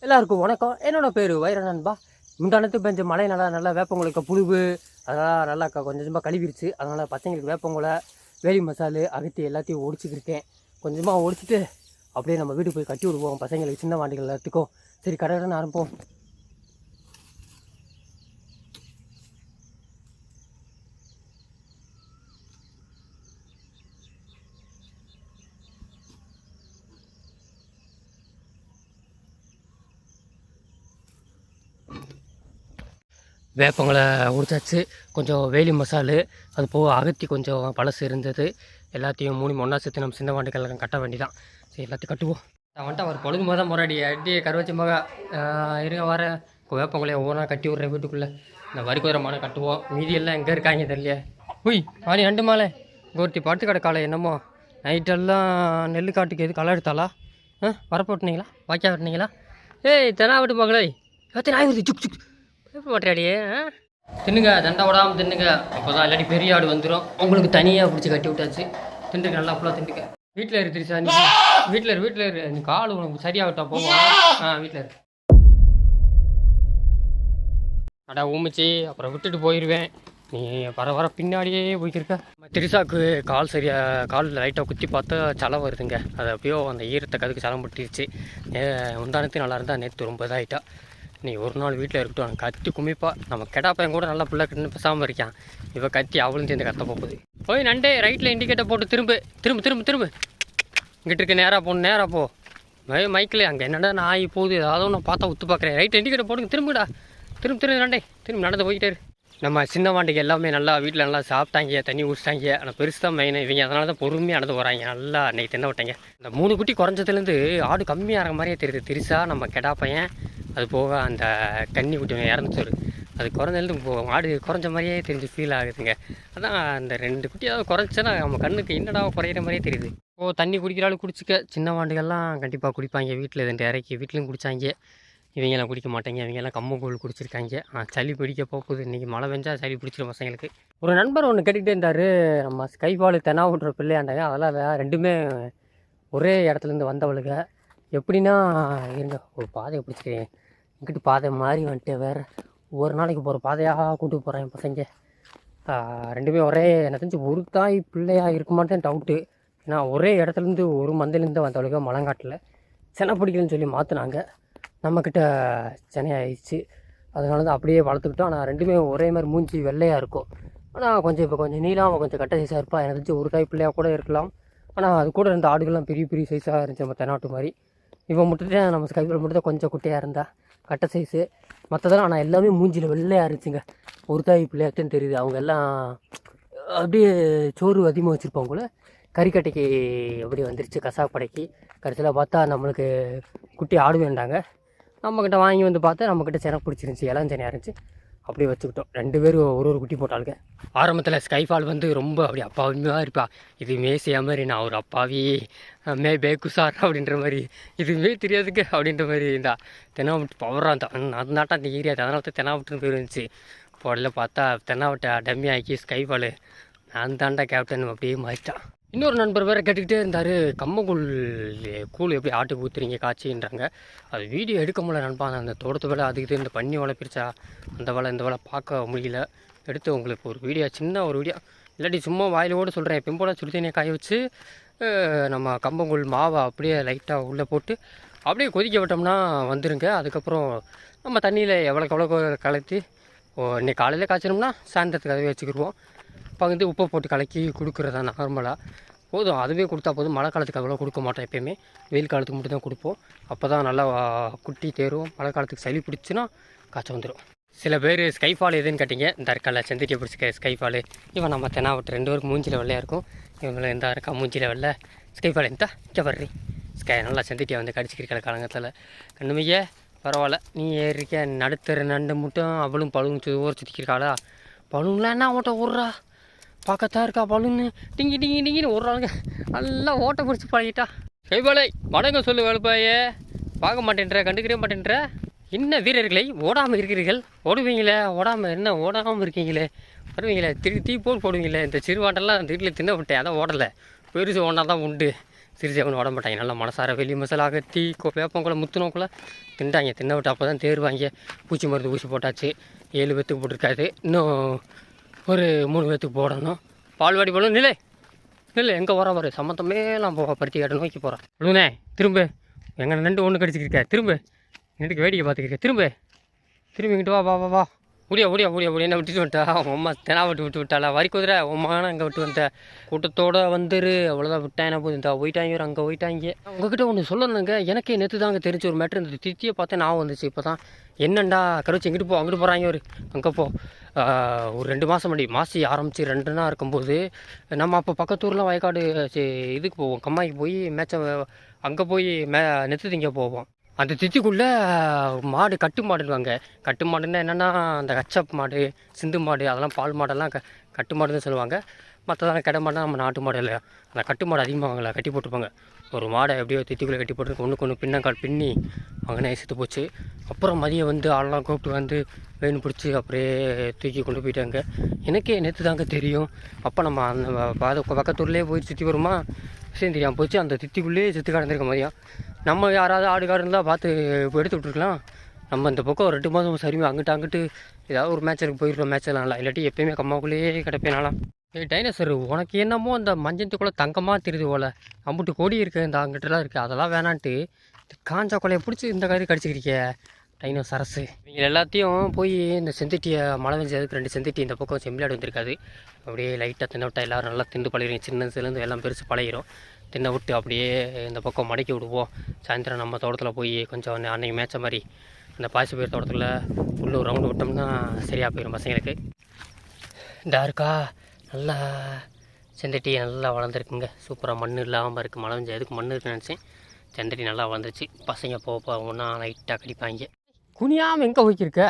எல்லாருக்கும் வணக்கம். என்னோட பேர் வைரநண்பா. முந்தானத்து பெஞ்ச மழை நல்லா வேப்பங்குளக்க புழுவு அதெல்லாம் நல்லா கொஞ்சம் கொஞ்சமாக கழுவிருச்சு. அதனால் பசங்களுக்கு வேப்பங்குலை, வேலி மசாலு, அகத்தி எல்லாத்தையும் ஒடிச்சிக்கிருக்கேன். கொஞ்சமாக ஒடிச்சிட்டு அப்படியே நம்ம வீட்டுக்கு போய் கட்டி விடுவோம் பசங்களுக்கு, சின்ன வாண்டிகள் எல்லாத்துக்கும். சரி, கடைன்னு ஆரம்பிப்போம். வேப்பங்களை உடிச்சாச்சு. கொஞ்சம் வேலி மசாலு, அது போக அகத்தி கொஞ்சம் பழசு இருந்தது. எல்லாத்தையும் மூணு ஒன்றா சேர்த்து நம்ம சின்ன வாண்டிகள் கட்ட வேண்டிதான். சரி, எல்லாத்தையும் கட்டுவோம். நான் வந்துட்டு அவர் பொழுது தான் முறாடி அடி கருவச்சி மக இருங்க வரேன். வேப்பங்களையை ஒவ்வொன்றா கட்டி விட்றேன் வீட்டுக்குள்ளே. இந்த வரி குதிரமான கட்டுவோம். மீதி எல்லாம் எங்கே இருக்காங்க தெரியல. உய் வாணி ரெண்டு மாலை கோர்த்தி படுத்து கிடக்கால. என்னமோ நைட்டெல்லாம் நெல் காட்டுக்கு எது களை எடுத்தாளா? வரப்போ விட்டுனீங்களா? வாய்க்கா விட்டுனீங்களா? ஏய் தெனா விட்டு மகளே, எல்லாத்தையும் நாய் வருது. சுக் சுக் மாட்டாடியே. தின்னுங்க, தண்டை விடாமல் தின்னுங்க. அப்போ தான் இல்லாட்டி பெரிய ஆடு வந்துடும். உங்களுக்கு தனியாக பிடிச்சி கட்டி விட்டாச்சு. திண்டுங்க, நல்லா ஃபுல்லாக திண்டுங்க. வீட்டில் இரு திரிசா, நீ வீட்டில் இரு. நீ கால் உனக்கு சரியாகட்டா போவோம். வீட்டில் இரு. அடா ஊமிச்சு அப்புறம் விட்டுட்டு போயிடுவேன். நீ வர பின்னாடியே போய்க்கிருக்க. திரிசாவுக்கு காலில் லைட்டாக குத்தி பார்த்தா சலை வருதுங்க. அது அப்படியோ அந்த ஈரத்தை கதுக்கு சலம் பட்டுருச்சு. முந்தானத்து நல்லா இருந்தால் நேற்று ரொம்ப இதாகிட்டா. நீ ஒரு நாள் வீட்டில் இருக்கட்டும். கத்தி குமிப்பா. நம்ம கெடா பையன் கூட நல்லா பிள்ளை கட்டுன்னு பேசாமல் இருக்கான். இப்போ கத்தி அவளும் சேர்ந்து கத்த போகுது. போய் நண்டே ரைட்டில் இண்டிகேட்டர் போட்டு திரும்பு. இங்கிட்டு இருக்க நேராக போ. மைக்கில் அங்கே என்னடா நாய் போகுது, ஏதாவது நான் பார்த்தா உத்து பார்க்குறேன். ரைட் இண்டிகேட்டர் போடுங்க, திரும்புடா. திரும்ப நண்டே நடந்து போய்கிட்டே இரு. நம்ம சின்ன வாண்டிக்கு எல்லாமே நல்லா வீட்டில் நல்லா சாப்பிட்டாங்க, தண்ணி குடிச்சிட்டாங்க. ஆனால் பெருசு தான் மெயின். இவங்க அதனால தான் பொறுமையாக நடந்து போகிறாங்க. நல்லா அன்றைக்கி தின்ன விட்டாங்க. இந்த 3 குட்டி குறைஞ்சதுலேருந்து ஆடு கம்மியாக மாதிரியே தெரியுது. திரிசா, நம்ம கெடா பையன், அது போக அந்த கன்னி குட்டி இறந்துச்சு. அது குறைஞ்சதுலேருந்து ஆடு குறைஞ்ச மாதிரியே தெரிஞ்சு ஃபீல் ஆகுதுங்க. அதான் அந்த 2 குட்டி ஏதாவது குறைச்சேன்னா நம்ம கண்ணுக்கு என்னடா குறையிற மாதிரியே தெரியுது. தண்ணி குடிக்கிறாலும் குடிச்சிக்க. சின்ன வாண்டுகள்லாம் கண்டிப்பாக குடிப்பாங்க. வீட்டில் 2 இறக்கி வீட்லேயும் குடித்தாங்க. இவங்கெல்லாம் குடிக்க மாட்டாங்க. இவங்கெல்லாம் கம்மங்கூழ் குடிச்சிருக்காங்க. சளி பிடிக்க போகுது. இன்றைக்கி மழை பெஞ்சா சளி பிடிச்சிரும் பசங்களுக்கு. ஒரு நண்பர் ஒன்று கேட்டுக்கிட்டே இருந்தார். நம்ம ஸ்கைபால் தெனா விட்ற பிள்ளையாண்டாங்க. அதெல்லாம் ரெண்டுமே ஒரே இடத்துலேருந்து வந்தவளுங்க. எப்படின்னா இருங்க, ஒரு பாதையை பிடிச்சிக்கிறேன். இங்கிட்டு பாதை மாதிரி வந்துட்டு வேறு ஒரு நாளைக்கு போகிற பாதையாக கூப்பிட்டு போகிறேன் என் பசங்க. ரெண்டுமே ஒரே எனக்கு தெரிஞ்சு ஒரு தாய் பிள்ளையாக இருக்க மாட்டேன் டவுட்டு. ஏன்னா ஒரே இடத்துலேருந்து ஒரு மந்தையிலேருந்து வந்தவளுங்க. மலங்காட்டில் செனை பிடிக்கலன்னு சொல்லி மாற்றினாங்க. நம்மக்கிட்ட சென்னை ஆயிடுச்சு. அதனால தான் அப்படியே வளர்த்துக்கிட்டோம். ஆனால் ரெண்டுமே ஒரே மாதிரி மூஞ்சி வெள்ளையாக இருக்கும். ஆனால் இப்போ கொஞ்சம் நீளம், கொஞ்சம் கட்ட சைஸாக இருப்பா. எனக்கு தெரிஞ்சு ஒரு தாய் பிள்ளையாக கூட இருக்கலாம். ஆனால் அது கூட இருந்த ஆடுகள்லாம் பெரிய சைஸாக இருந்துச்சு. நம்ம தெனாட்டு மாதிரி. இவன் மட்டும்தான் நம்ம ஸ்கைபில் மட்டும் தான் கொஞ்சம் குட்டையாக இருந்தா, கட்ட சைஸு. மற்றதெல்லாம் ஆனால் எல்லாமே மூஞ்சியில் வெள்ளையாக இருந்துச்சுங்க. ஒரு தாய் பிள்ளையாச்சுன்னு தெரியுது. அவங்க எல்லாம் அப்படியே சோறு அதிகமாக வச்சுருப்பாங்கள. கறிக்கட்டைக்கு அப்படி வந்துருச்சு, கசாப்படைக்கு. கடைசியில் பார்த்தா நம்மளுக்கு குட்டி ஆடு வேண்டாங்க. நம்மக்கிட்ட வாங்கி வந்து பார்த்தா நம்மக்கிட்ட செனை பிடிச்சிருந்துச்சி, இளம் செனையாக இருந்துச்சு. அப்படியே வச்சுக்கிட்டோம். 2 பேரும் ஒரு குட்டி போட்டாளுங்க. ஆரம்பத்தில் ஸ்கைஃபால் வந்து ரொம்ப அப்படி அப்பாவியாக இருப்பா. இதுவுமே செய்ய மாதிரி நான் ஒரு அப்பாவி பேக்குசார் அப்படின்ற மாதிரி, இதுவுமே தெரியாதுக்கு அப்படின்ற மாதிரி இருந்தா. தெனாவட்டு பவராக இருந்தான். அந்த நாட்டம் அந்த ஏரியா, அதனால தான் தெனாவட்டுன்னு பேர் இருந்துச்சு. போடல பார்த்தா தெனாவட்டை டம்மி ஆக்கி ஸ்கைஃபால் நான் தாண்டா கேப்டன் அப்படியே மாறிட்டான். இன்னொரு நண்பர் வேறு கேட்டுக்கிட்டே இருந்தார், கம்மங்கூழ் கூழ் எப்படி ஆட்டுக்கு ஊற்றுறீங்க காய்ச்சின்றாங்க. அது வீடியோ எடுக்க முடியல நண்பாங்க. அந்த தோட்டத்து வேலை அதுக்கு இந்த பண்ணி வேலை பிரிச்சா அந்த வேலை இந்த வேலை பார்க்க முடியல. எடுத்து உங்களுக்கு ஒரு வீடியோ, சின்ன ஒரு வீடியோ, இல்லாட்டி சும்மா வாயிலோடு சொல்கிறேன். பிம்போட சுடு தண்ணியை காய வச்சு நம்ம கம்பங்கூழ் மாவை அப்படியே லைட்டாக உள்ளே போட்டு அப்படியே கொதிக்க விட்டோம்னா வந்துருங்க. அதுக்கப்புறம் நம்ம தண்ணியில் எவ்வளோக்கு கலத்தி இன்னைக்கு காலையில் காய்ச்சணும்னா சாயந்தரத்துக்கு அதுவே வச்சுக்கிடுவோம். பகுந்து உப்பை போட்டு கலக்கி கொடுக்குறதா நார்மலாக போதும். அதுவே கொடுத்தா போதும். மழை காலத்துக்கு அவ்வளோ கொடுக்க மாட்டோம். எப்போயுமே வெயில் காலத்துக்கு மட்டும் தான் கொடுப்போம். அப்போ தான் நல்லா குட்டி தேரும். மழை காலத்துக்கு சளி பிடிச்சின்னா காய்ச்சல் வந்துடும். சில பேர் ஸ்கைஃபால் எதுன்னு கேட்டிங்க. இந்த இருக்கல செந்திட்டியை பிடிச்சிக்க ஸ்கைஃபால். இவன் நம்ம தெனாவட்டு 2 பேருக்கு மூஞ்சியில் வெள்ளையாக இருக்கும். இவங்கள எந்த இருக்கா மூஞ்சியில் வெள்ளை. ஸ்கைஃபால் எந்த இங்கே வர்றி நல்லா செந்திட்டியை வந்து கடிச்சிக்கிற காலங்கத்தில் கண்ணுமையே பரவாயில்ல. நீ ஏறிக்க நடுத்தர நண்டு மட்டும் அவளும் பழுவும் ஊற சுற்றிக்கிருக்காளா. பழுன்லாம் என்ன ஓட்ட விட்றா, பார்க்கத்தான் இருக்கா பழுன்னு டிங்கின்னு ஓடுறாங்க. நல்லா ஓட்ட பிடிச்சி பழகிட்டா. கைபாலை வணக்கம் சொல்லு வேலுப்பாயே. பார்க்க மாட்டேன்ற, கண்டுக்கிற மாட்டேன்ற. என்ன வீரர்களை ஓடாமல் இருக்கிறீர்கள்? ஓடுவீங்களே, ஓடாமல் இருக்கீங்களே, வருவீங்களே, தீ போல் போடுவீங்களே. இந்த சிறுவாட்டெல்லாம் அந்த வீட்டில் தின்ன விட்டேன், அதான் ஓடலை. பெருசு ஒன்றா தான் உண்டு. சிறுசே ஒன்று விட மாட்டாங்க. நல்லா மனசார வெளி மசாலா கட்டி வேப்பங்குள்ள முத்துனோக்குள்ளே திண்டாங்க. தின்ன விட்டு அப்போ தான் தேருவாங்க. பூச்சி மருந்து ஊசி போட்டாச்சு. 7 பேத்துக்கு போட்டிருக்காது. இன்னும் ஒரு 3 பேத்துக்கு போடணும். பால்வாடி போடணும். இல்லை எங்கே வர வர சம்மந்தமேலாம் பருத்தி காட்டை நோக்கி போகிறேன். சொல்லுண்ணே திரும்ப எங்கள் நண்டு ஒன்று கடிச்சிக்கிருக்க. திரும்ப நண்டுக்கு வேடிக்கை பார்த்துக்கிருக்க. திரும்ப இங்கிட்டு வா. முடியா என்ன விட்டுட்டு வந்துட்டா உன் அம்மா தெனா விட்டு விட்டாளா? வரி குதிரை உன் மகனை அங்கே விட்டு வந்துட்டேன். கூட்டத்தோடு வந்துரு அவ்வளோதான் விட்டேன். என்ன போகுது இந்த போயிட்டாங்க அங்கே போயிட்டாங்க. உங்ககிட்ட ஒன்று சொல்லணுங்க. எனக்கே நேற்று தாங்க தெரிஞ்ச ஒரு மேட்ரு. இந்த தித்தியை பார்த்தேன் நான் வந்துச்சு. இப்போ தான் என்னண்டா கருவச்சி இங்கிட்டு போகிறாங்க. அங்கே ஒரு 2 மாதம் மாசி ஆரம்பித்து 2 நாள் இருக்கும்போது நம்ம அப்போ பக்கத்தூர்லாம் வயக்காடு இதுக்கு போவோம். கம்மாய்க்கு போய் மேட்சை அங்கே போய் நெத்து திங்க போவோம். அந்த தித்திக்குள்ளே மாடு கட்டு மாடுவாங்க. கட்டு மாடுன்னா என்னென்னா அந்த கச்சப் மாடு, சிந்து மாடு, அதெல்லாம் பால் மாடெல்லாம் கட்டு மாடுன்னு சொல்லுவாங்க. மற்றதெல்லாம் கடை மாடுனா நம்ம நாட்டு மாடு இல்லை. அந்த கட்டு மாடு அதிகமாக அவங்கள கட்டி போட்டுருப்பாங்க. ஒரு மாடை எப்படியோ தித்திக்குள்ளே கட்டி போட்டு ஒன்று பின்னங்கால் பின்னி அங்கே சுற்று போச்சு. அப்புறம் மதியம் வந்து ஆளெலாம் கூப்பிட்டு வந்து வேணும் பிடிச்சி அப்படியே தூக்கி கொண்டு போயிட்டாங்க. எனக்கே நேற்று தாங்க தெரியும். அப்போ நம்ம அந்த பக்கத்தூர்லேயே போய் சுற்றி வருமா விஷயம் தெரியாமல் போச்சு. அந்த தித்திக்குள்ளேயே செத்து கடந்திருக்க மதியம். நம்ம யாராவது ஆடு இருந்தால் பார்த்து எடுத்து விட்ருக்கலாம். நம்ம இந்த பக்கம் 2 மாதம் சரிமே அங்கிட்டு ஏதாவது ஒரு மேட்சுக்கு போயிருக்கோம். மேட்செல்லாம் இல்லை. இல்லாட்டி எப்போயுமே கம்மாக்குள்ளேயே கிடப்பேனாலாம். டைனோசர் உனக்கு என்னமோ அந்த மஞ்சத்துக்குள்ளே தங்கமாக தெரியுது போல். அம்புட்டு கொடி இருக்குது இந்த அங்கிட்டலாம் இருக்குது. அதெல்லாம் வேணான்ட்டு காஞ்சா கொலையை பிடிச்சி இந்த கறி கடிச்சிக்கிறிக்க டைனோசரஸு. இவங்க எல்லாத்தையும் போய் இந்த செந்தட்டியை மழை பெஞ்சதுக்கு 2 செந்தட்டி இந்த பக்கம் செம்பிளாடு வந்திருக்காது. அப்படியே லைட்டாக தின்ன விட்டா எல்லோரும் நல்லா திண்டு பழகிறீங்க. சின்னதுலேருந்து எல்லாம் பெருசு பழகிரும். தின்ன விட்டு அப்படியே இந்த பக்கம் மடக்கி விடுவோம். சாயந்தரம் நம்ம தோட்டத்தில் போய் கொஞ்சம் அன்றைக்கி மேட்ச மாதிரி அந்த பாசி பயிர் தோட்டத்தில் உள்ளூர் ரவுண்டு விட்டோம்னா சரியாக போயிடும் பசங்களுக்கு. இருக்கா நல்லா செந்தட்டி நல்லா வளர்ந்துருக்குங்க. சூப்பராக மண் இல்லாமல் இருக்குது. மழை பெஞ்ச எதுக்கு மண் இருக்குன்னு நினச்சேன். செந்தட்டி நல்லா வளர்ந்துருச்சு. பசங்க போக ஒன்றா லைட்டாக கடிப்பாங்க. குனியாமல் எங்கே போய்க்கிருக்க?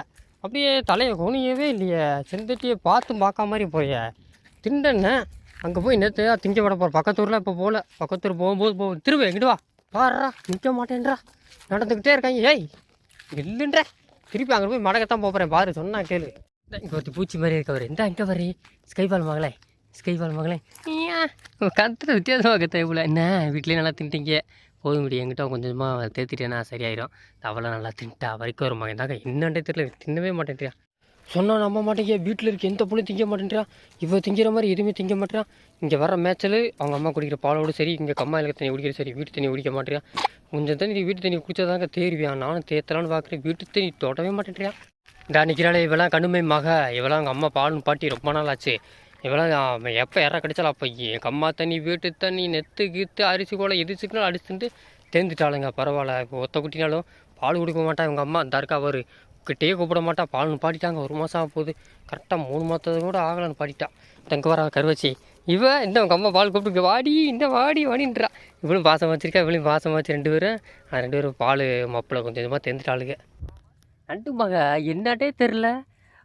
அப்படியே தலையை குனியவே இல்லையே. செந்தட்டியை பார்க்காம மாதிரி போய திண்டன்னு அங்கே போய் நேற்று திங்க விட போகிற. பக்கத்தூரில் இப்போ போகல. பக்கத்தூர் போகும்போது திரும்ப எங்கிட்டு வாடுறா நிற்க மாட்டேன்றா. நடந்துக்கிட்டே இருக்காங்க. இல்லைன்ற திருப்பி அங்கே போய் மடக்கத்தான் போகிறேன். பாரு சொன்னா கேளு. இங்கே ஒருத்தி பூச்சி மாதிரி இருக்கவர். இங்கே வரி ஸ்கைபால் மகளே ஏன் கத்துற வித்தியாசமாக கத்த இவ்வளோ என்ன வீட்லேயே நல்லா தின்ட்டிங்க போக முடியும். எங்கிட்ட கொஞ்சமாக தேத்திட்டேன்னா சரியாயிடும். தவளை நல்லா தின்ட்டா வரைக்கும் வரும் மகன் தாங்க. என்னன்றே தெரியல தின்னவே மாட்டேன்றியா. சொன்னால் நம்ப மாட்டேங்க. வீட்டில் இருக்க எந்த பொண்ணும் திங்க மாட்டேன்றான். இவ திங்கிற மாதிரி எதுவுமே திங்க மாட்டேறான். இங்கே வர மேட்சில் அவங்க அம்மா குடிக்கிற பாலோடு சரி, இங்கே கம்மாயில் தண்ணி குடிக்கிற சரி, வீட்டு தண்ணி குடிக்க மாட்டேறான். கொஞ்சம் தண்ணி வீட்டு தண்ணி குடிச்சதாங்க தேருவியான். நானும் தேத்தலான்னு பார்க்குறேன். வீட்டு தண்ணி தோட்டவே மாட்டேன்றியான். நிற்கிறாளே இவெல்லாம் கண்ணுமை மக. இவெல்லாம் அவங்க அம்மா பாலுன்னு பாட்டி ரொம்ப நாள் ஆச்சு. இவெல்லாம் எப்போ யாரா கிடைச்சாலும் அப்போ கம்மா தண்ணி வீட்டு தண்ணி நெத்து கீத்து அரிசி கூட எதிர்த்துக்குனாலும் அடிச்சுட்டு தேர்ந்துட்டாளுங்க. பரவாயில்ல. இப்போ ஒத்த குட்டினாலும் பால் கொடுக்க மாட்டா இவங்க அம்மா. இந்த இருக்கா அவர் கிட்டேயே கூப்பிட மாட்டா. பால்னு பாடிட்டாங்க. 1 மாதம் ஆக போகுது. கரெக்டாக 3 மாதத்து கூட ஆகலான்னு பாடிட்டா. தங்க வர கருவச்சி இந்த அவங்க அம்மா பால் கூப்பிட்டு வாடி வாடின்றா. இவளும் பாசம் வச்சிருக்கா. இவளையும் பாசம் வச்சு 2 பேரும் பால் மப்பில் கொஞ்சம் இதுமாக தேர்ந்துட்டாளுங்க. நண்டு மக என்னாட்டே தெரில.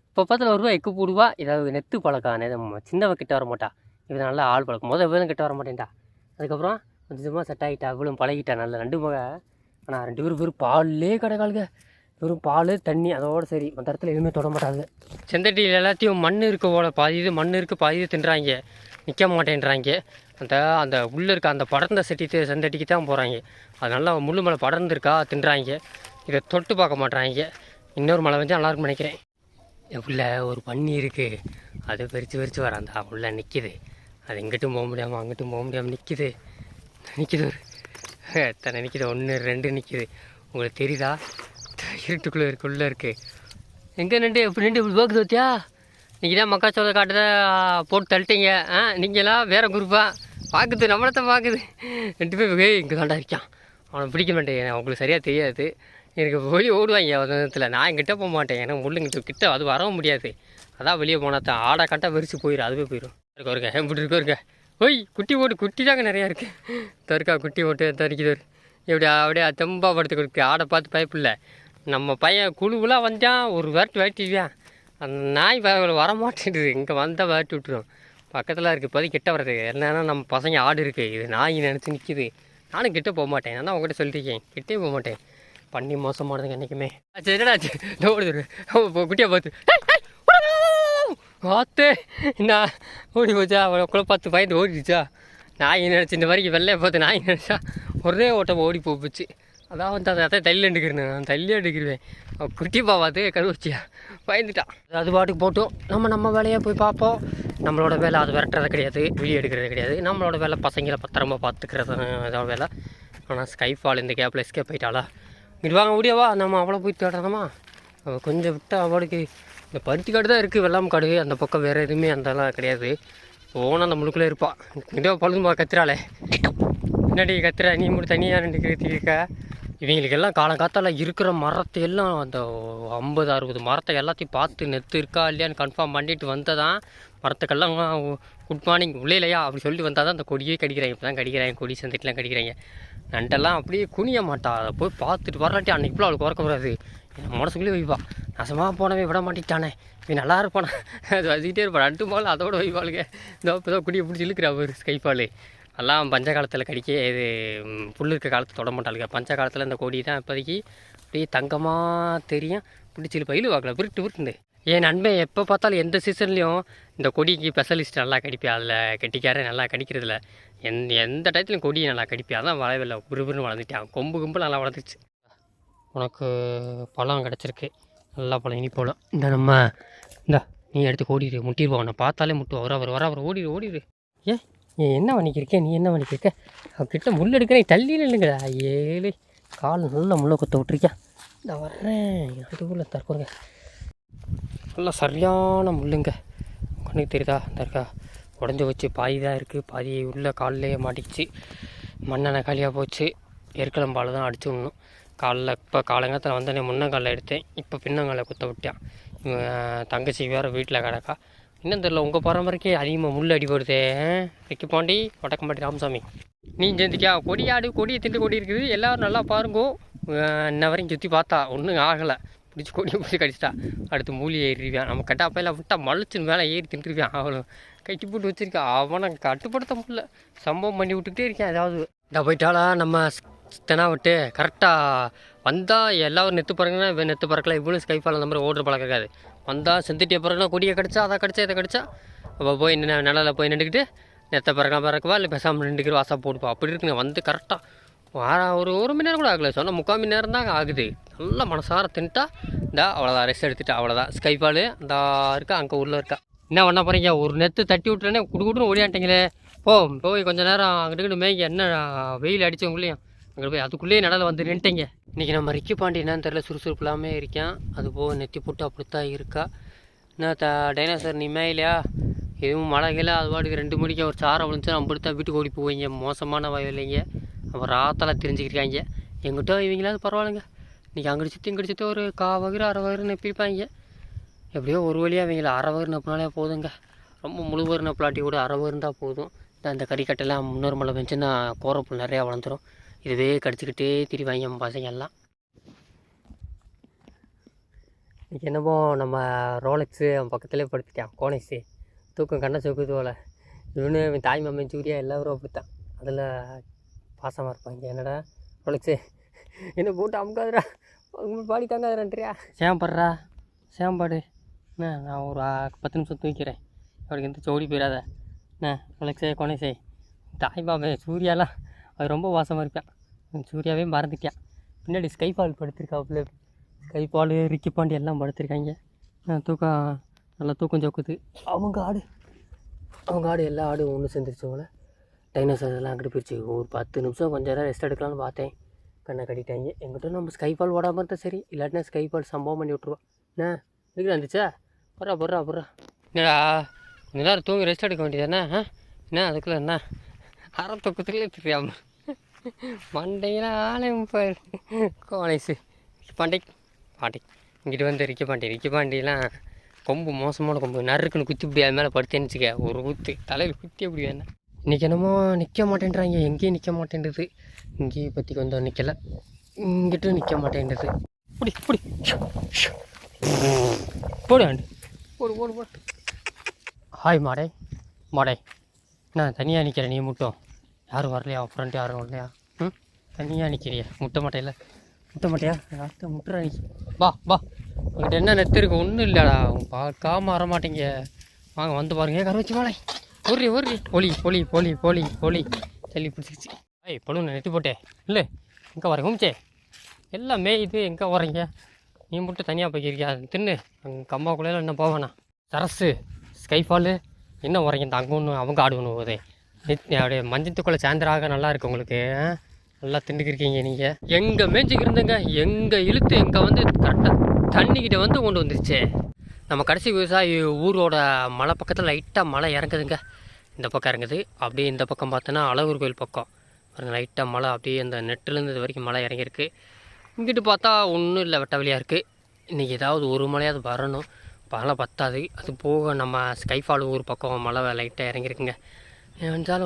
இப்போ பார்த்துல வருவா எக்கு போடுவா. ஏதாவது நெத்து பழக்கம் சின்னவ கிட்ட வர மாட்டா. இவன் நல்லா ஆள் பழக்கம். இவளும் கிட்ட வர மாட்டேன்டா. அதுக்கப்புறம் கொஞ்சமாக செட் ஆகிட்டா. இவளும் பழகிட்டா நல்ல நண்டு மக. ஆனால் 2 பேரும் வெறும் பால்லே கிடக்காளுங்க. வெறும் பால் தண்ணி அதோடு சரி. அந்த இடத்துல எதுவுமே தொட மாட்டாங்க. செந்தட்டியில் எல்லாத்தையும் மண் இருக்க போல பாதி இது மண் இருக்குது பாதி இது தின்றாங்க. நிற்க மாட்டேன்றாங்க. அந்த உள்ளே இருக்க அந்த படர்ந்த செந்தட்டிக்கு தான் போகிறாங்க. அது நல்லா முள்ளு மேலே படர்ந்துருக்கா தின்றாங்க. இதை தொட்டு பார்க்க மாட்றாங்க. இன்னொரு மழை வந்து நல்லாயிருக்குன்னு நினைக்கிறேன். உள்ளே ஒரு பன்னி இருக்குது. அது வெறிச்சு வர அந்த உள்ளே நிற்கிது. அது எங்கிட்டும் போக முடியாமல் அங்கிட்டும் போக முடியாமல் நிற்கிது. எத்தனை நிற்கிது? 1 2 நிற்கிது. உங்களுக்கு தெரியுதா? இருட்டுக்குள்ளே உள்ளே இருக்குது. எங்கே நின்று இப்படி போக்குது வத்தியா? நீங்கள் தான் மக்காச்சோள காட்டுத போட்டு தள்ளிட்டீங்க. நீங்களாம் வேறு குரூப்பாக பார்க்குது. நம்மளத்தான் பார்க்குது. 2 பேர் இங்கே தாண்டா இருக்கான். அவனை பிடிக்க மாட்டேன். உங்களுக்கு சரியாக தெரியாது. எனக்கு வெளியே ஓடுவாங்க ஒரு நேரத்தில். நான் எங்கிட்ட போக மாட்டேன். ஏன்னா முள்ளுங்கிட்ட அது வரவும் முடியாது. அதான் வெளியே போனால் தான் ஆடை கட்டாக வெறிச்சு போயிடும். அதுவே போயிடும். இருக்க இப்படி இருக்க குட்டி தாங்க நிறையா இருக்குது. தருக்கா குட்டி போட்டு தரிக்குது. அப்படியே தெம்பா படுத்து கொடுக்கு. ஆடை பார்த்து பயப்பில்லை. நம்ம பையன் குழுவெலாம் வந்தான். ஒரு விரட்டிடுவான். அந்த நாய் வர மாட்டேங்குது. இங்கே வந்தால் விரட்டி விட்டுரும். பக்கத்தில் இருக்குது. இப்போதைக்கு கிட்ட வர்றது என்னன்னா நம்ம பசங்க ஆடு இருக்குது. இது நாய் நினச்சி நிற்கிது. நானும் கிட்டே போக மாட்டேன். நான் தான் உங்கள்கிட்ட சொல்லியிருக்கேன். கிட்டே போக மாட்டேன். பண்ணி மோசமானதுங்க என்றைக்குமே. என்னடாச்சு ஓடுது குட்டியை பார்த்து ஆத்தே என்ன ஓடி போச்சா? அவளை பார்த்து பயந்து ஓடிடுச்சா? நாய் நினச்சி இந்த வரைக்கும் வெள்ளையை பார்த்து நாய் நினச்சா ஒரே ஓட்டம் ஓடி போச்சு. அதான் வந்து அதை தள்ளி எடுக்கிறேன், நான் தள்ளி எடுக்கிறேன். குட்டிப்பா பார்த்து கருவச்சியா பயந்துட்டான். அது பாட்டுக்கு போட்டோம். நம்ம வேலையை போய் பார்ப்போம். நம்மளோட வேலை அது விரட்டுறது கிடையாது, வீடியோ எடுக்கிறது கிடையாது. நம்மளோட வேலை பசங்களை பத்திரமா பார்த்துக்கிறது அதோட வேலை. ஆனால் ஸ்கைஃபால் இந்த கேப்பில் எஸ்கேப் போயிட்டாளா? இங்கிட்டு வாங்க முடியாவா? நம்ம அவளை போய் தேடுறோமா? கொஞ்சம் விட்டால் அவளுக்கு இந்த பருத்தி காடு தான் இருக்குது, வெள்ளாமை காடு. அந்த பக்கம் வேறு எதுவுமே அந்தலாம் கிடையாது. போனால் அந்த முழுக்குள்ளே இருப்பாள். இங்கிட்ட பழுதுமா கத்துறாளே, என்னடி கத்துறா நீ மட்டும் தனியாக ரெண்டு கிருத்திருக்க? இவங்களுக்கெல்லாம் காலங்காத்தால் இருக்கிற மரத்தை எல்லாம் அந்த 50-60 மரத்தை எல்லாத்தையும் பார்த்து நெத்து இருக்கா இல்லையான்னு கன்ஃபார்ம் பண்ணிட்டு வந்ததான் மரத்துக்கெல்லாம் குட் மார்னிங் உள்ளே இல்லையா அப்படி சொல்லிட்டு வந்தால் தான் அந்த கொடியே கடிக்கிறாங்க. இப்போ தான் கடிக்கிறாங்க, கொடி சந்திட்டுலாம் கடிக்கிறாங்க. நண்டெல்லாம் அப்படியே குனிய மாட்டா. அதை போய் பார்த்துட்டு வரலாட்டி அன்றைக்கி போல் அவளுக்கு உறக்க கூடாது. என் மனசுக்குள்ளே வைப்பா, நசமாக போனவே விட மாட்டேட்டானே, இவன் நல்லா இருப்பானே, அது வச்சுக்கிட்டே இருப்பான். 2 மால் அதோட வைப்பாளுங்க. இந்த இப்போ தான் குடியை பிடிச்சி இழுக்கிறா ஒரு ஸ்கைஃபால். எல்லாம் பஞ்ச காலத்தில் கடிக்க இது புல் இருக்க காலத்தை தொட மாட்டாளுங்க. பஞ்ச காலத்தில் இந்த கொடி தான் இப்போதைக்கு அப்படியே தங்கமாக தெரியும். பிடிச்சி பயிலு வாக்கல விருட்டு. என் நண்பன் எப்போ பார்த்தாலும் எந்த சீசன்லேயும் இந்த கொடிக்கு ஸ்பெஷலிஸ்ட் நல்லா கடிப்பேன். அதில் கெட்டிக்கார நல்லா கடிக்கிறதில்ல. எந்த டயத்துலையும் கொடியை நல்லா கடிப்பேன். அதான் வளவில்லை, விறுவிறுன்னு வளர்ந்துட்டான். கொம்பு நல்லா வளர்ந்துச்சு. உனக்கு பழம் கிடச்சிருக்கு, நல்லா பழம் இனி போகலாம். இந்த நீ எடுத்து ஓடிடு, முட்டிடுவோம். உன்னை பார்த்தாலே முட்டுவோம். வர ஓடிடு. ஏன் என்ன பண்ணிக்கிருக்கேன் நீ? என்ன பண்ணிக்கிருக்க? அவகிட்ட முள் எடுக்கிறேன், தள்ளி இல்லைங்கடா. ஏழு கால் நல்லா முள்ளை கொத்த விட்டுருக்கேன். இந்த வர்றேன் அதுக்குள்ளே தற்கொங்க. நல்லா சரியான முள்ளுங்க. கண்ணுக்கு தெரியுதா? இந்த இருக்கா உடஞ்சி வச்சு பாதி தான் இருக்குது, பாதி உள்ள காலிலேயே மாட்டிக்கிச்சு. மண்ணெண்ணெய் காலியாக போச்சு. எருக்களம்பால் தான் அடிச்சு விடணும். இப்போ காலங்காலத்தில் வந்தோடனே முன்னங்காலில் எடுத்தேன், இப்போ பின்னங்காலில் குத்த விட்டேன். தங்கச்சி வேறு வீட்டில் கிடக்கா. இன்னும் தெரியல, உங்கள் பரம்பரைக்கே அதிகமாக முள் அடிபடுதே. வைக்க பாண்டி வடக்கம்பாட்டி ராமசாமி நீ செஞ்சுட்டியா? கொடியை திண்டு கொடி இருக்குது. எல்லோரும் நல்லா பாருங்கோ. இன்ன வரைக்கும் சுற்றி பார்த்தா ஒன்றும் ஆகலை. பிடிச்சி கொடியை பிடிச்சி கடிச்சிட்டா. அடுத்து மூலி ஏறிடுவான். நம்ம கட்டாப்பையில் விட்டால் மலைச்சுன்னு மேலே ஏறி தின்றுருவான். அவளும் கட்டி போட்டு வச்சுருக்கா. அவனை கட்டுப்படுத்த முடியல, சம்பவம் பண்ணி விட்டுக்கிட்டே இருக்கேன். ஏதாவது இந்த போயிட்டாலா நம்ம தெனாவிட்டு கரெக்டாக வந்தால் எல்லோரும் நெத்து பறங்கன்னா நெத்து பறக்கலாம். இவ்வளோ ஸ்கைஃபால் அந்த மாதிரி ஓடுற பழக்கம் இருக்காது. வந்தால் செந்துட்டிய பிறகுனா கொடியை கடிச்சா, அதை கடிச்சா, இதை கடிச்சா அப்போ போய் நிழலில் போய் நின்றுக்கிட்டு நெத்த பறக்கவா இல்லை பேசாமல் நின்றுக்கிற வாசா போட்டுப்போம். அப்படி இருக்குங்க. வந்து கரெக்டாக ஒரு மணி நேரம் கூட ஆகலை, சொன்னால் 3/4 மணி நேரம் தான் ஆகுது. நல்லா மனசார தின்ட்டா அவ்வளோதான், ரெஸ்ட் எடுத்துட்டா அவ்வளோதான். ஸ்கைஃபால் இந்த இருக்கா, அங்கே உள்ள இருக்கா. என்ன பண்ண போகிறீங்க? ஒரு நெத்து தட்டி விட்டுறேனே குடுக்குன்னு ஓடியாட்டிங்களே. போய் கொஞ்சம் நேரம் அங்கிட்டு மேய்க்க. என்ன வெயில் அடித்தவங்களையும் அங்கே போய் அதுக்குள்ளேயே நடல வந்து நின்ட்டீங்க. இன்றைக்கி நம்ம ரிக்கி பாண்டி என்னன்னு தெரில, சுறுசுறுப்பு இல்லாமல் இருக்கேன். அது போக நெத்தி போட்டு அப்படித்தான் இருக்கா. என்ன டைனோசர் நீ மேயிலையா? எதுவும் மழை கீழே அது பாட்டுக்கு 2 மணிக்கு ஒரு சாரை விழுந்துச்சு. அப்படித்தான் வீட்டுக்கு ஓடி போவீங்க. மோசமான வயலைங்க. அப்புறம் ராத்தெல்லாம் தெரிஞ்சுக்கிருக்காங்க. எங்கிட்ட இவங்களாவது பரவாயில்லைங்க. இன்றைக்கி அங்கிட்டு சுற்றி ஒரு வயிறு 1/2 வயிறு நெப்பிப்பாங்க. எப்படியோ ஒரு வழியாக அவங்கள 1/2 வயிறு நப்பினாலே போதுங்க. ரொம்ப முழுவயிறு நப்பிலாட்டி கூட 1/2 வயிறு இருந்தால் போதும். இந்த கறிக்கட்டெல்லாம் முன்னொரு மழை பெஞ்சுன்னா கோரப்புல் நிறையா வளர்ந்துடும். இதுவே கடிச்சிக்கிட்டே திரிவாங்க பசங்க எல்லாம். இன்றைக்கி என்னமோ நம்ம ரோலெக்ஸு அவன் பக்கத்துலேயே படுத்துட்டான். கோனேஸு தூக்கம் கண்ணை சொக்குது போல். இவனு தாய் மாமன் சூரியா எல்லோரும் அப்படித்தான். அதில் பாசமாக இருப்பாங்க. என்னடா ரோலெக்ஸு என்ன போட்டு அமுக்காதுடா, பாடி தாங்காதுறான்றியா? சேம்பாடு என்ன, நான் ஒரு 10 நிமிஷம் தூக்கிறேன். அவருக்கு எந்த ஓடி போயிடாத. என்ன ரோலெக்ஸே கோனேஸே தாய் மாமன் சூர்யாலாம் அது ரொம்ப வாசமாக இருப்பான். சூர்யாவே மறந்துட்டான். பின்னாடி ஸ்கைஃபால் படுத்திருக்காப்புல. ஸ்கைஃபால் ரிக்கி பாண்டி எல்லாம் படுத்திருக்காங்க. தூக்கம் நல்லா தூக்கம் சொக்குது. அவங்க ஆடு எல்லா ஆடும் ஒன்று சேர்ந்துருச்சு போல். டைனோசர் எல்லாம் அங்கிட்டு போயிடுச்சு. ஒரு 10 நிமிஷம் கொஞ்சம் நேரம் ரெஸ்ட் எடுக்கலான்னு பார்த்தேன். கண்ணை கட்டிட்டாங்க. எங்கிட்ட நம்ம ஸ்கைஃபால் ஓடாமல் இருந்தால் சரி, இல்லாட்டினா ஸ்கைஃபால் சம்பவம் பண்ணி விட்ருவோம். என்ன இதுக்கு வந்துச்சா? பொறா என்னடா கொஞ்ச நேரம் தூங்கி ரெஸ்ட் எடுக்க வேண்டியதானே? என்ன அதுக்குள்ளே என்ன அரை தூக்கத்துக்குள்ளே தெரியாமல் மண்டையில் ஆலயம் போய் கோனேஸு பாண்டி இங்கிட்டு வந்து ரிக்கி பாண்டியெலாம் கொம்பு மோசமான கொம்பு. நறுக்குன்னு குத்தி இப்படி அது மேலே படுத்தேன்னு வச்சுக்க, ஒரு குத்து தலையில் குத்தி அப்படி வேணாம். இன்றைக்கி என்னமோ நிற்க மாட்டேன்றாங்க. எங்கேயும் நிற்க மாட்டேன்டுது. இங்கேயும் பற்றி கொஞ்சம் நிற்கலை, இங்கிட்டும் நிற்க மாட்டேன்டுது. போடு. ஹாய் மாடை நான் தனியாக நிற்கிறேன். நீ மட்டும் யாரும் வரலையா? ஃப்ரெண்ட் யாரும் வரலையா? தனியாக நிற்கிறியா? முட்ட மாட்டையா? யார்கிட்ட முட்டுறா நீ? வா உங்கள்கிட்ட என்ன நெத்து இருக்கு? ஒன்றும் இல்லைடா, பார்க்காம வர மாட்டேங்க. வாங்க வந்து பாருங்க. கரை வச்சு வாழை ஒரு ஒலி ஒலி ஒலி ஒலி ஒலி சளி பிடிச்சிக்கிச்சு. ஏய் பொண்ணு நெட்டு போட்டேன் இல்லை எங்கே வரேன் ஹோம்ச்சே எல்லாம் மேயுது எங்கே வரீங்க நீ மட்டும் தனியாக போய்க்கிறியா தின்னு அங்கே அம்மாக்குள்ளே என்ன போவேண்ணா சரஸு ஸ்கைஃபாலு என்ன வரீங்க இந்த அங்கே ஒன்று அவங்க ஆடுவணும் போதே அப்படியே மஞ்சத்துக்குள்ளே சாயந்தராக நல்லா இருக்கு உங்களுக்கு நல்லா திண்டுக்கிருக்கீங்க நீங்கள் எங்கே மேய்ச்சிக்கு இருந்துங்க எங்கே இழுத்து எங்கே வந்து கரெக்டாக தண்ணிக்கிட்ட வந்து கொண்டு வந்துருச்சு. நம்ம கடைசி விவசாயி ஊரோட மலை பக்கத்தில் லைட்டாக மழை இறங்குதுங்க. இந்த பக்கம் இறங்குது அப்படியே இந்த பக்கம் பார்த்தோன்னா அழகர் கோயில் பக்கம் லைட்டாக மழை அப்படியே அந்த நெட்டுலேருந்து இது வரைக்கும் மழை இறங்கியிருக்கு. இங்கிட்டு பார்த்தா ஒன்றும் இல்லை வெட்ட வழியாக இருக்குது. இன்றைக்கி ஏதாவது ஒரு மழையாவது வரணும் மழை பத்தாது. அது போக நம்ம ஸ்கைஃபால் ஊர் பக்கம் மழை லைட்டாக இறங்கியிருக்குங்க.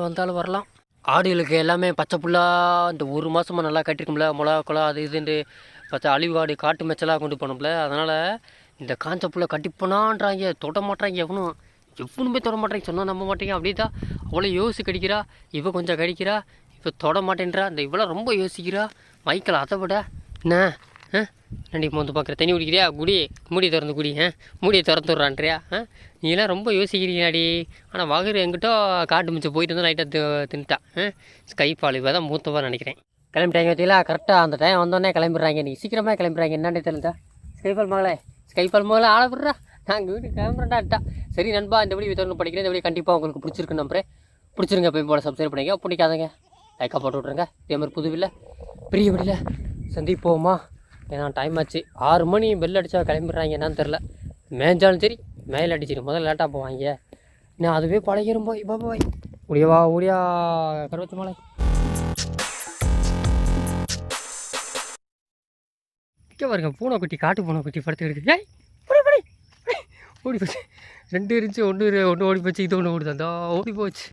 வந்தாலும் வரலாம். ஆடுகளுக்கு எல்லாமே பச்சை புல்லாக இந்த ஒரு மாதமாக நல்லா கட்டிருக்கும்ல மிளகா குளம் அது இதுன்ட்டு பச்சை அழிவாடு காட்டு மெச்சலாக கொண்டு போனோம்ல. அதனால் இந்த காஞ்ச புல்லை கட்டிப்போனான்றாங்க தொட மாட்டாங்க எவனுமே தொட மாட்டேங்க சொன்னால் நம்ப மாட்டேங்க. அப்படியே தான் அவ்வளோ யோசி கடிக்கிறா இவ கொஞ்சம் கடிக்கிறா இப்போ தொட மாட்டேன்றா இந்த இவ்வளோ ரொம்ப யோசிக்கிறா. மைக்கில் அதை விட என்ன நண்டிக்கு வந்து பார்க்குற தண்ணி குடிக்கிறியா குடி மூடியை திறந்து குடி மூடியை திறந்து விட்றான்றியா நீலாம் ரொம்ப யோசிக்கிறீங்களாடி. ஆனால் வகுறு எங்கிட்டோ காட்டு மிச்சம் போயிட்டு வந்து லைட்டாக தின்ட்டான் ஸ்கைஃபால் இவ தான் மூத்தவா நினைக்கிறேன். கிளம்பிட்டாங்க பார்த்தீங்களா கரெக்டாக அந்த டைம் வந்தோடனே கிளம்பிடுறாங்க. நீ சீக்கிரமாக கிளம்பிடுறாங்க என்னன்னே தெரிஞ்சா ஸ்கைஃபால் மகளே ஆள விட்றா நாங்கள் வீட்டுக்கு கிளம்புறேன்டா. சரி நண்பா இந்த வீடியோ தொடர்ந்து படிக்கிறேன். இந்த வீடியோ கண்டிப்பாக உங்களுக்கு பிடிச்சிருக்கு நம்புறேன். பிடிச்சிருங்க போய் போல சப்ஸ்கிரைப் பண்ணிங்க பிடிக்காதங்க லைக்காக போட்டு விட்ருங்க. இதே மாதிரி புதுவில்லை பெரிய வீடியில் சந்திப்போமா. ஏன்னா டைம் ஆச்சு 6 மணி பெல் அடித்தா கிளம்பிடுறாங்க என்னன்னு தெரில. மேய்ஞ்சாலும் சரி மேலே அடிச்சிடும் முதல்ல லேட்டாக போவாங்க. நான் அதுவே பழகிரும் போய் பாய் ஓடியா கருவத்து மலை பாருங்க பூனைக்குட்டி காட்டு பூனைக்குட்டி படுத்துக்கிட்டு ஓடி போச்சு 2 இருந்துச்சு ஒன்று ஓடி போச்சு இது ஒன்று ஓடுது அந்த ஓடி போச்சு.